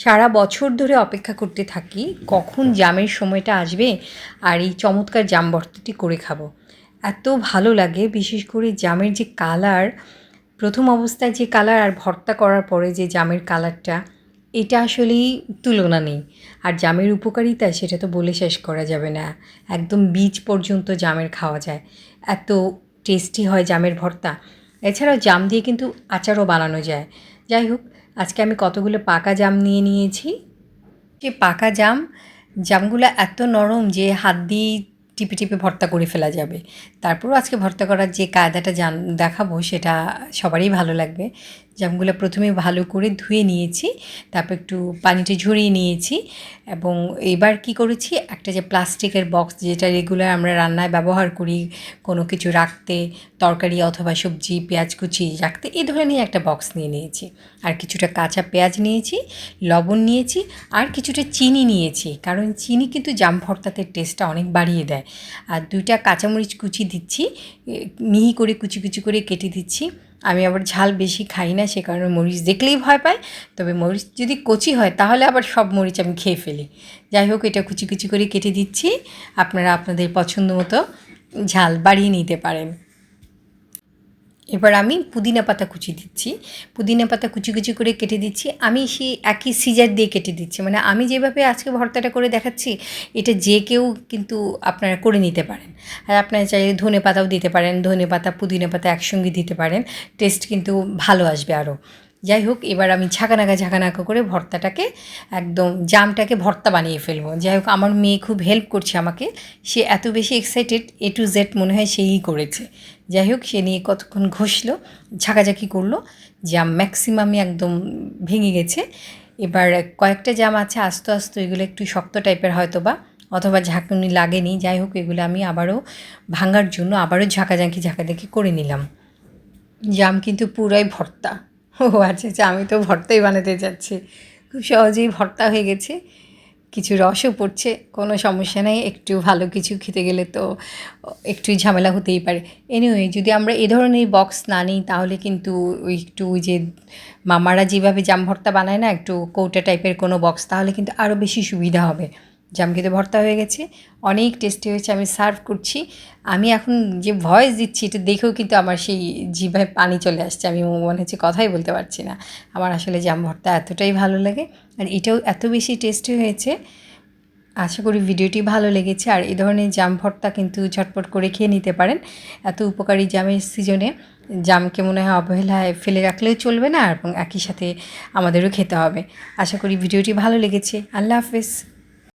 সারা বছর ধরে অপেক্ষা করতে থাকি কখন জামের সময়টা আসবে আর এই চমৎকার জাম ভর্তাটি করে খাবো। এত ভালো লাগে, বিশেষ করে জামের যে কালার, প্রথম অবস্থায় যে কালার আর ভর্তা করার পরে যে জামের কালারটা, এটা আসলেই তুলনা নেই। আর জামের উপকারিতা সেটা তো বলে শেষ করা যাবে না। একদম বীজ পর্যন্ত জামের খাওয়া যায়, এত টেস্টি হয় জামের ভর্তা। এছাড়াও জাম দিয়ে কিন্তু আচারও বানানো যায়। যাই হোক, আজকে আমি কতগুলো পাকা জাম নিয়ে নিয়েছি। যে পাকা জামগুলো এত নরম যে হাত দিয়ে টিপে টিপে ভর্তা করে ফেলা যাবে। তারপরও আজকে ভর্তা করার যে কায়দাটা দেখাবো সেটা সবারই ভালো লাগবে। জামগুলো প্রথমে ভালো করে ধুয়ে নিয়েছি, তারপর একটু পানিটা ঝরিয়ে নিয়েছি এবং এবার কি করেছি, একটা যে প্লাস্টিকের বক্স যেটা রেগুলার আমরা রান্নায় ব্যবহার করি, কোনো কিছু রাখতে, তরকারি অথবা সবজি পেঁয়াজ কুচি রাখতে, এই ধরনের একটা বক্স নিয়ে নিয়েছি। আর কিছুটা কাঁচা পেঁয়াজ নিয়েছি, লবণ নিয়েছি, আর কিছুটা চিনি নিয়েছি, কারণ চিনি কিন্তু জাম ভর্তাতে টেস্টটা অনেক বাড়িয়ে দেয়। আর 2টা কাঁচামরিচ কুচি দিচ্ছি, মিহি করে কুচি কুচি করে কেটে দিচ্ছি। আমি আবার ঝাল বেশি খাই না, সে কারণে মরিচ দেখলেই ভয় পাই। তবে মরিচ যদি কচি হয় তাহলে আবার সব মরিচ আমি খেয়ে ফেলি। যাই হোক, এটা কুচি কুচি করে কেটে দিচ্ছি। আপনারা আপনাদের পছন্দ মতো ঝাল বাড়িয়ে নিতে পারেন। এবার আমি পুদিনা পাতা কুচি দিচ্ছি, পুদিনা পাতা কুচি কুচি করে কেটে দিচ্ছি। আমি সেই একই সিজার দিয়ে কেটে দিচ্ছি, মানে আমি যেভাবে আজকে ভর্তাটা করে দেখাচ্ছি এটা যে কেউ কিন্তু আপনারা করে নিতে পারেন। আর আপনারা চাইলে ধনে পাতাও দিতে পারেন, ধনে পাতা পুদিনা পাতা একসঙ্গে দিতে পারেন, টেস্ট কিন্তু ভালো আসবে আরও। যাই হোক, এবার আমি ঝাঁকানাকা করে ভর্তাটাকে একদম জামটাকে ভর্তা বানিয়ে ফেলবো। যাই হোক, আমার মেয়ে খুব হেল্প করছে আমাকে, সে এত বেশি এক্সাইটেড, A to Z মনে হয় সেই করেছে। যাই হোক, সে নিয়ে কতক্ষণ ঘষলো, ঝাঁকাঝাঁকি করলো, জাম ম্যাক্সিমামই একদম ভেঙে গেছে। এবার কয়েকটা জাম আছে আস্তে আস্তে, এগুলো একটু শক্ত টাইপের হয়তো বা, অথবা ঝাঁকুনি লাগেনি। যাই হোক, এগুলো আমি আবারও ভাঙার জন্য আবারও ঝাঁকাঝাঁকি করে নিলাম। জাম কিন্তু পুরাই ভর্তা। ও আচ্ছা আচ্ছা, আমি তো ভর্তাই বানাতে যাচ্ছি। খুব সহজেই ভর্তা হয়ে গেছে, কিছু রসও পড়ছে, কোনো সমস্যা নেই। একটু ভালো কিছু খেতে গেলে তো একটু ঝামেলা হতেই পারে। এনিওয়ে, যদি আমরা এ ধরনের বক্স না নিই তাহলে কিন্তু ওই যে মামারা যেভাবে জাম ভর্তা বানায় না, একটু কৌটা টাইপের কোনো বক্স, তাহলে কিন্তু আরও বেশি সুবিধা হবে। জাম কিন্তু ভর্তা হয়ে গেছে, অনেক টেস্টি হয়েছে। আমি সার্ভ করছি। আমি এখন যে ভয়েস দিচ্ছি এটা দেখেও কিন্তু আমার সেই জিভায় পানি চলে আসছে, আমি মনে হচ্ছে কথাই বলতে পারছি না। আমার আসলে জাম ভর্তা এতটাই ভালো লাগে, আর এটাও এত বেশি টেস্টি হয়েছে। আশা করি ভিডিওটি ভালো লেগেছে। আর এই ধরনের জাম ভর্তা কিন্তু ঝটপট করে খেয়ে নিতে পারেন। এত উপকারী জামের সিজনে জামকে মনে হয় অবহেলায় ফেলে রাখলেও চলবে না, এবং একই সাথে আমাদেরও খেতে হবে। আশা করি ভিডিওটি ভালো লেগেছে। আল্লাহ হাফেজ।